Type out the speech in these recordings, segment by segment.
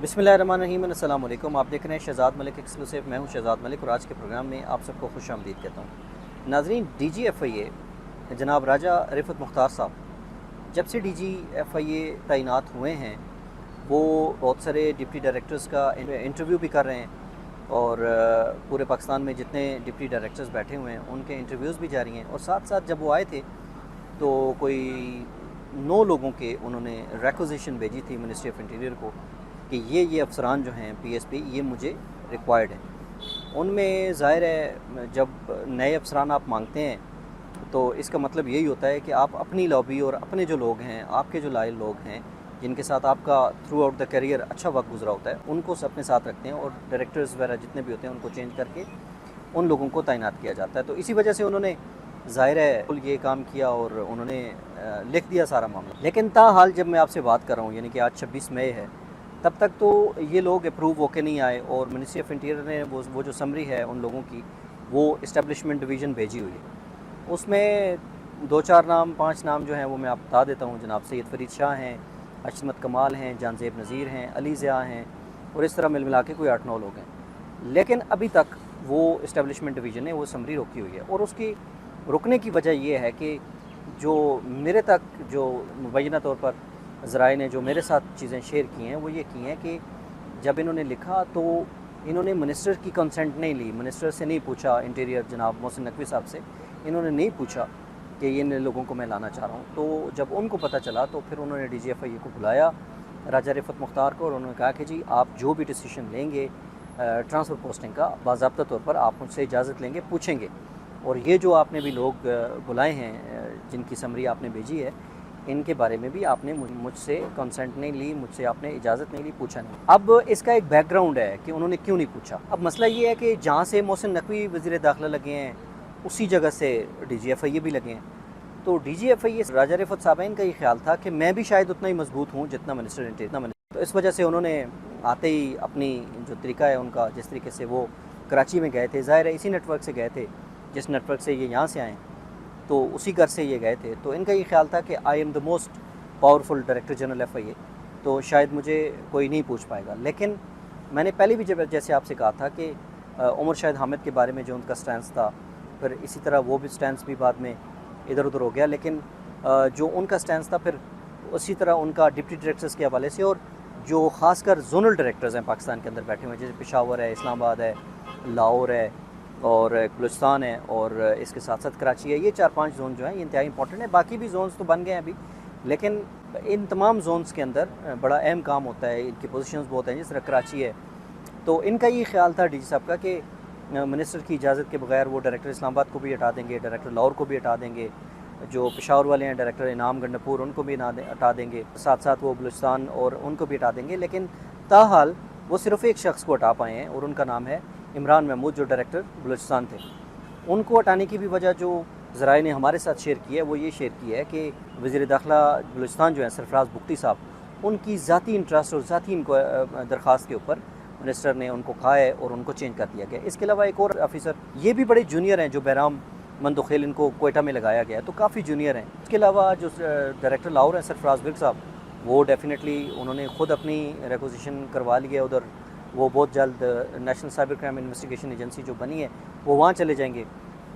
बिस्मिल्लाहिर्रहमानिर्रहीम, अस्सलाम वालेकुम। आप देख रहे हैं शहज़ाद मलिक एक्सक्लूसिव। मैं हूं शहज़ाद मलिक और आज के प्रोग्राम में आप सबको खुशामदीद कहता हूं। नाज़रीन, DGFIA जनाब राजा रिफ़त मुख्तार साहब जब से DGFIA तैनात हुए हैं, वो बहुत सारे डिप्टी डायरेक्टर्स का इंटरव्यू भी कर रहे हैं और पूरे पाकिस्तान में जितने डिप्टी डायरेक्टर्स बैठे हुए हैं उनके इंटरव्यूज़ भी जारी हैं। और साथ साथ जब वो आए थे तो कोई 9 लोगों के उन्होंने रिक्वेजिशन भेजी थी मिनिस्ट्री ऑफ इंटीरियर को कि ये अफसरान जो हैं PSP ये मुझे रिक्वायर्ड हैं। उनमें ज़ाहिर है जब नए अफसरान आप मांगते हैं तो इसका मतलब यही होता है कि आप अपनी लॉबी और अपने जो लोग हैं, आपके जो लायल लोग हैं, जिनके साथ आपका थ्रू आउट द करियर अच्छा वक्त गुजरा होता है, उनको अपने साथ रखते हैं और डायरेक्टर्स वगैरह जितने भी होते हैं उनको चेंज करके उन लोगों को तैनात किया जाता है। तो इसी वजह से उन्होंने ज़ाहिर है ये काम किया और उन्होंने लिख दिया सारा मामला। लेकिन ताहाल जब मैं आपसे बात कर रहा हूँ, यानी कि आज 26 मई है, तब तक तो ये लोग अप्रूव होके नहीं आए और मिनिस्ट्री ऑफ इंटीरियर ने वो जो समरी है उन लोगों की वो इस्टेब्लिशमेंट डिवीज़न भेजी हुई है। उसमें 2-4 नाम 5 नाम जो हैं वो मैं आप बता देता हूँ। जनाब सैयद फरीद शाह हैं, अशमत कमाल हैं, जानज़ेब नज़ीर हैं, अली ज़िया हैं और इस तरह मिला के कोई 8-9 लोग हैं। लेकिन अभी तक वो इस्टेब्लिशमेंट डिवीज़न ने वो समरी रोकी हुई है और उसकी रुकने की वजह ये है कि जो मेरे तक जो मुबैना तौर पर ज़राए ने जो मेरे साथ चीज़ें शेयर की हैं वो ये की हैं कि जब इन्होंने लिखा तो इन्होंने मिनिस्टर की कंसेंट नहीं ली, मिनिस्टर से नहीं पूछा, इंटीरियर जनाब मोहसिन नकवी साहब से इन्होंने नहीं पूछा कि ये इन लोगों को मैं लाना चाह रहा हूँ। तो जब उनको पता चला तो फिर उन्होंने DGFIA को बुलाया, राजा रिफ़त मुख्तार को, और उन्होंने कहा कि जी आप जो भी डिसीजन लेंगे ट्रांसफ़र पोस्टिंग का, बाज़ाब्ता तौर पर आप मुझसे इजाज़त लेंगे, पूछेंगे। और ये जो आपने भी लोग बुलाए हैं जिनकी समरी आपने भेजी है, इनके बारे में भी आपने मुझसे कंसेंट नहीं ली, मुझसे आपने इजाज़त नहीं ली, पूछा नहीं। अब इसका एक बैकग्राउंड है कि उन्होंने क्यों नहीं पूछा। अब मसला ये है कि जहाँ से मोहसिन नकवी वज़ीर दाखिला लगे हैं उसी जगह से DGFIA भी लगे हैं। तो DGFIA राजा रिफ़त साहब का ये ख्याल था कि मैं भी शायद उतना ही मजबूत हूँ जितना मिनिस्टर इंटीरियर। तो इस वजह से उन्होंने आते ही अपनी जो तरीका है उनका, जिस तरीके से वो कराची में गए थे, ज़ाहिर है इसी नेटवर्क से गए थे जिस नेटवर्क से ये यहाँ से आए, तो उसी घर से ये गए थे। तो इनका ये ख्याल था कि I am the most powerful director general FIA, तो शायद मुझे कोई नहीं पूछ पाएगा। लेकिन मैंने पहले भी जब जैसे आपसे कहा था कि उमर शाहिद हामिद के बारे में जो उनका स्टैंस था, फिर इसी तरह वो भी स्टैंस भी बाद में इधर उधर हो गया। लेकिन जो उनका स्टैंस था फिर उसी तरह उनका डिप्टी डायरेक्टर्स के हवाले से, और जो ख़ासकर जोनल डायरेक्टर्स हैं पाकिस्तान के अंदर बैठे हुए हैं, जैसे पेशावर है, इस्लामाबाद है, लाहौर है और बलूचिस्तान है और इसके साथ साथ कराची है, ये 4-5 जोन जो हैं ये इंतहाई इंपॉर्टेंट है। बाकी भी जोन्स तो बन गए हैं अभी, लेकिन इन तमाम जोन्स के अंदर बड़ा अहम काम होता है, इनकी पोजीशंस बहुत हैं। जिस तरह कराची है, तो इनका ये ख्याल था DG साहब का कि मिनिस्टर की इजाज़त के बगैर वो डायरेक्टर इस्लामाबाद को भी हटा देंगे, डायरेक्टर लाहौर को भी हटा देंगे, जो पेशावर वाले हैं डायरेक्टर इनाम गंडापुर उनको भी हटा देंगे, साथ साथ वो बलूचिस्तान और उनको भी हटा देंगे। लेकिन ताहाल वो सिर्फ़ एक शख्स को हटा पाए हैं और उनका नाम है इमरान महमूद, जो डायरेक्टर बलूचिस्तान थे। उनको हटाने की भी वजह जो ज़राए ने हमारे साथ शेयर की है वो ये शेयर की है कि वज़ीर दाखिला बलूचिस्तान जो है सरफराज बुख्ती साहब, उनकी ज़ाती इंटरेस्ट और ज़ाती इनको दरख्वास्त के ऊपर मिनिस्टर ने उनको कहा है और उनको चेंज कर दिया गया। इसके अलावा एक और ऑफिसर, ये भी बड़े जूनियर हैं, जो बहराम मंदोखेल, इनको कोयटा में लगाया गया है, तो काफ़ी जूनियर हैं। इसके अलावा जो डायरेक्टर लाहौर हैं सरफराज बिग साहब, वो डेफिनेटली उन्होंने ख़ुद अपनी रिक्वेजिशन करवा ली है उधर। वो बहुत जल्द national cyber crime investigation agency जो बनी है वो वहाँ चले जाएंगे।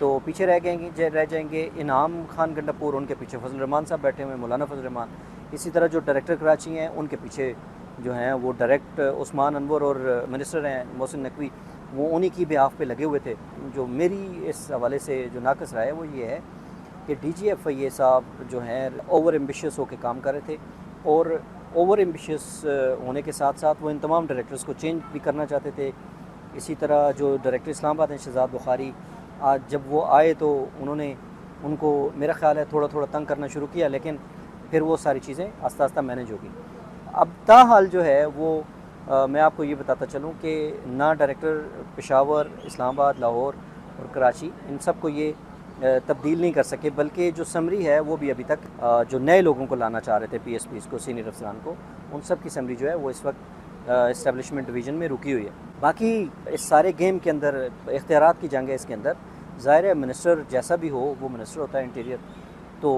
तो पीछे रह जाएंगे इनाम खान गंडापुर, उनके पीछे फजल रहमान साहब बैठे हुए हैं, मौलाना फजल रहमान। इसी तरह जो डायरेक्टर कराची हैं उनके पीछे जो हैं वो डायरेक्ट उस्मान अनवर और मिनिस्टर हैं मोहसिन नकवी, वो उन्हीं की बिहाफ पे लगे हुए थे। जो मेरी इस हवाले से जो नाक़िस राय है वो ये है कि DGFIA साहब जो हैं ओवर एम्बिशियस होकर काम कर रहे थे और ओवर एम्बिशियस होने के साथ साथ वो इन तमाम डायरेक्टर्स को चेंज भी करना चाहते थे। इसी तरह जो डायरेक्टर इस्लामाबाद हैं शहजाद बुखारी, आज जब वो आए तो उन्होंने उनको मेरा ख्याल है थोड़ा थोड़ा तंग करना शुरू किया, लेकिन फिर वो सारी चीज़ें आस्ता आस्ता मैनेज होगी। अब ताहाल जो है वो मैं आपको ये बताता चलूँ कि ना डायरेक्टर पेशावर, इस्लामाबाद, लाहौर और कराची, इन सब को ये तब्दील नहीं कर सके, बल्कि जो समरी है वो भी अभी तक जो नए लोगों को लाना चाह रहे थे PSPs को, सीनियर अफसरान को, उन सब की समरी जो है वो इस वक्त इस्टेब्लिशमेंट डिवीज़न में रुकी हुई है। बाकी इस सारे गेम के अंदर इख्तियारात की जंग है। इसके अंदर ज़ाहिर है मिनिस्टर जैसा भी हो वो मिनिस्टर होता है इंटीरियर, तो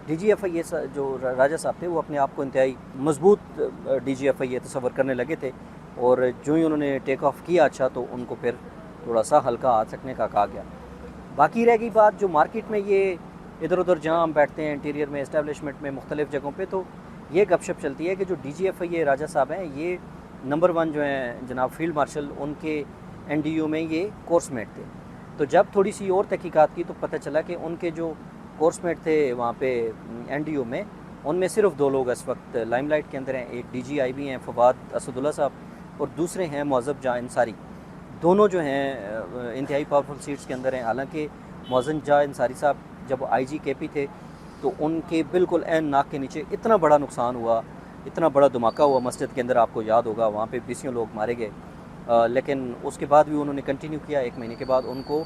DGFIA जो राजा साहब थे वो अपने आप को इंतहाई मजबूत DGFIA तस्वर करने लगे थे और जो ही उन्होंने टेक ऑफ किया अच्छा, तो उनको फिर थोड़ा सा हल्का हाथ रखने का कहा गया। बाकी रह गई बात जो मार्केट में ये इधर उधर जहाँ हम बैठते हैं इंटीरियर में, इस्टेब्लिशमेंट में, मुख्तलिफ़ जगहों पे, तो ये गपशप चलती है कि जो DGFIA राजा साहब हैं, ये नंबर 1 जो हैं जनाब फील्ड मार्शल, उनके NDU में ये कोर्समेट थे। तो जब थोड़ी सी और तहकीकात की तो पता चला कि उनके जो कोर्समेट थे वहाँ पे NDU में, उनमें सिर्फ 2 लोग इस वक्त लाइमलाइट के अंदर हैं। एक DGIB हैं फवाद असदुल्ला साहब, और दूसरे हैं मुअज़्ज़ब जाह अंसारी। दोनों जो हैं इंतहाई पावरफुल सीट्स के अंदर हैं। हालांकि मुअज़्ज़ब जाह अंसारी साहब जब IG KP थे तो उनके बिल्कुल ऐन नाक के नीचे इतना बड़ा नुकसान हुआ, इतना बड़ा धमाका हुआ मस्जिद के अंदर, आपको याद होगा, वहाँ पे 20 लोग मारे गए। लेकिन उसके बाद भी उन्होंने कंटिन्यू किया। 1 महीने के बाद उनको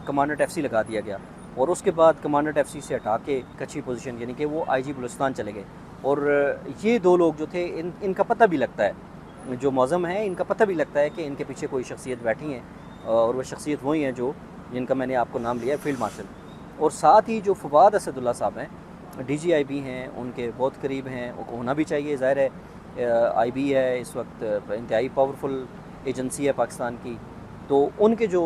कमांडेंट FC लगा दिया गया, और उसके बाद कमांडेंट FC से हटा के एक अच्छी पोजीशन, यानी कि वो IG बलूचिस्तान चले गए। और ये 2 लोग जो थे, इनका पता भी लगता है, जो मौज़म है इनका पता भी लगता है कि इनके पीछे कोई शख्सियत बैठी है, और वह शख्सियत वही हैं जो जिनका मैंने आपको नाम लिया, फील्ड मार्शल। और साथ ही जो फवाद असदुल्ला साहब हैं, DGIB हैं, उनके बहुत करीब हैं, होना भी चाहिए, ज़ाहिर है। IB है इस वक्त इंतहाई पावरफुल एजेंसी है पाकिस्तान की। तो उनके जो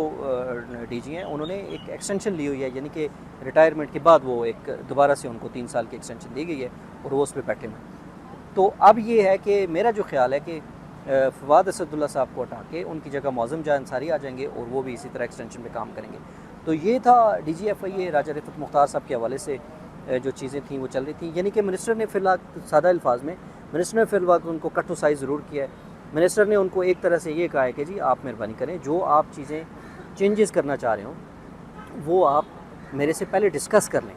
DG हैं, उन्होंने एक एक्सटेंशन ली हुई है, यानी कि रिटायरमेंट के बाद वो एक दोबारा से उनको 3 साल की एक्सटेंशन दी गई है, और वो उस पर बैठे हुए। तो अब ये है कि मेरा जो ख्याल है कि फवाद असदुल्ला साहब को हटा के उनकी जगह मुअज़्ज़म जाह अंसारी आ जाएंगे, और वो भी इसी तरह एक्सटेंशन पे काम करेंगे। तो ये था DGFIA राजा रिफ़त मुख्तार साहब के हवाले से जो चीज़ें थी वो चल रही थी। यानी कि मिनिस्टर ने फ़िलहाल सादा अल्फाज में मिनिस्टर ने फ़िलहाल उनको कट टू साइज़ ज़रूर किया है। मिनिस्टर ने उनको एक तरह से ये कहा है कि जी आप मेहरबानी करें, जो आप चीज़ें चेंजेस करना चाह रहे हो वो आप मेरे से पहले डिस्कस कर लें,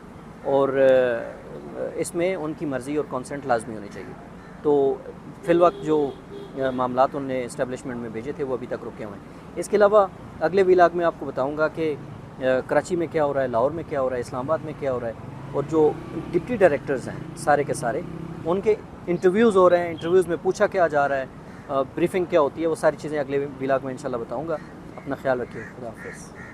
और इसमें उनकी मर्ज़ी और कंसेंट लाजमी होनी चाहिए। तो फ़िलवक्त जो मामलात उन्होंने इस्टेब्लिशमेंट में भेजे थे वो अभी तक रुके हुए हैं। इसके अलावा अगले व्लॉग में आपको बताऊँगा कि कराची में क्या हो रहा है, लाहौर में क्या हो रहा है, इस्लामाबाद में क्या हो रहा है, और जो डिप्टी डायरेक्टर्स हैं सारे के सारे, उनके इंटरव्यूज़ हो रहे हैं, इंटरव्यूज़ में पूछा क्या जा रहा है, ब्रीफिंग क्या होती है, वो सारी चीज़ें अगले व्लॉग में इंशाल्लाह बताऊँगा। अपना ख्याल रखिए। खुदा हाफ़िज़।